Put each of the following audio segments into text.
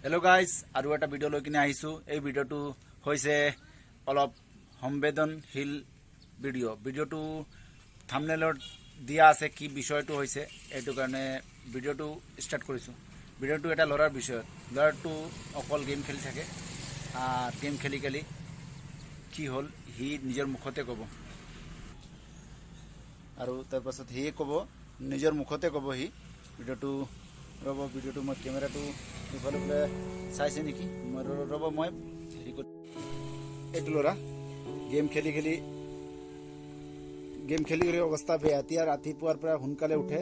Hello guys আৰু এটা video লৈ কিনে আহিছো। এই ভিডিওটো হৈছে অলপ সংবেদনশীল ভিডিওটো থাম্বনেলত দিয়া আছে কি বিষয়টো হৈছে এইটো কাৰণে ভিডিওটো ষ্টাৰ্ট কৰিছো। ভিডিওটো এটা লৰাৰ বিষয়ত। লৰাটো অকল গেম খেলি থাকে আৰ গেম খেলি খেলি কি হল হি নিজৰ মুখতে ক'ব আৰু তাৰ পাছত হি ক'ব নিজৰ মুখতে ক'ব হি ভিডিওটো ৰব ভিডিওটো মই কেমেৰাটো ইফালে বোলে চাইছে নেকি মই ৰব মই হেৰি কৰি এইটো ল'ৰা গেম খেলি অৱস্থা বেয়া। এতিয়া ৰাতিপুৱাৰ পৰা সোনকালে উঠে।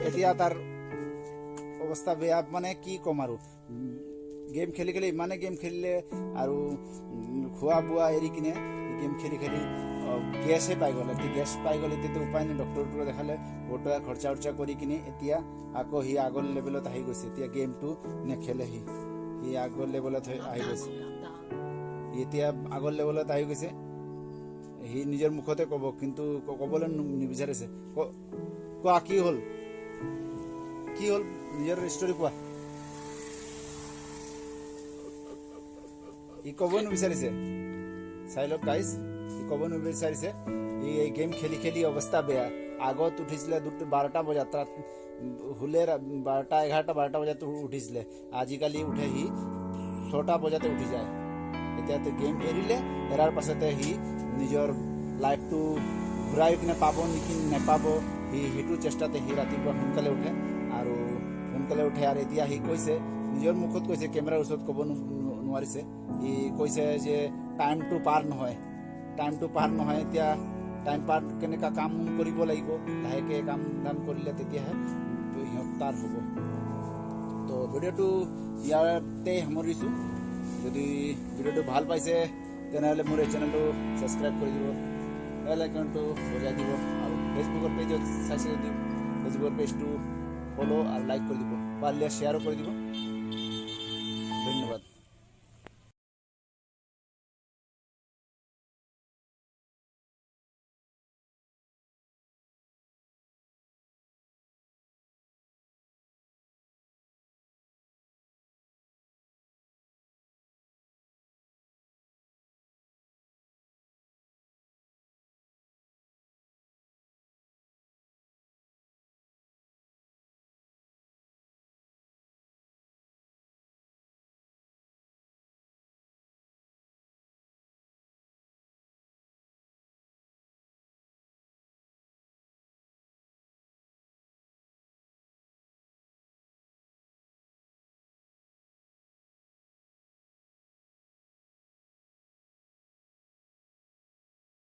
এতিয়া তাৰ অৱস্থা বেয়া মানে কি ক'ম আৰু গেম খেলি ইমানে গেম খেলিলে আৰু খোৱা বোৱা এৰি কিনে গেম খেলি গেছে পাই গ'ল। গেছ পাই গ'ল এতিয়াতো উপায় নাই। ডক্টৰটোক দেখালে বহুত টকা খৰচা কৰি কিনে এতিয়া আকৌ সি আগৰ লেভেলত আহি গৈছে। এতিয়া গেমটো নেখেলে সি আগৰ লেভেলত আহি গৈছে। এতিয়া আগৰ লেভেলত আহি গৈছে। সি নিজৰ মুখতে ক'ব কিন্তু ক'বলৈ নিবিচাৰিছে। কোৱা কি হ'ল নিজৰ ষ্টৰি কোৱা। ই ক'ব নিবিচাৰিছে। চাই লওক গাইজ, ই ক'ব নিবিচাৰিছে। এই গেম খেলি অৱস্থা বেয়া। আগত উঠিছিলে 12টা বজাত, হুলে 11টা 12টা বজাত উঠিছিলে। আজিকালি উঠে সি 6টা বজাতে উঠি যায়। এতিয়াতো গেম এৰাৰ পাছতে সি নিজৰ লাইফটো ঘূৰাই কিনে পাব নেকি নেপাব সেইটো চেষ্টাতে সি ৰাতিপুৱা সোনকালে উঠে আৰু এতিয়া সি কৈছে নিজৰ মুখত কৈছে, কেমেৰাৰ ওচৰত ক'ব নোৱাৰিছে। সি কৈছে যে টাইমটো পাৰ নহয়। এতিয়া টাইম পাৰ কেনেকুৱা কাম কৰিব লাগিব, লাহেকৈ কাম কৰিলে তেতিয়াহে তাৰ হ'ব। তো ভিডিওটো ইয়াতে সামৰিছোঁ। যদি ভিডিওটো ভাল পাইছে তেনেহ'লে মোৰ এই চেনেলটো ছাবস্ক্ৰাইব কৰি দিব, বেল আইকনটো বজাই দিব আৰু ফেচবুকৰ পেজত চাইছে যদি ফেচবুকৰ পেজটো ফলো আৰু লাইক কৰি দিব, পাৰিলে শ্বেয়াৰো কৰি দিব। ধন্যবাদ।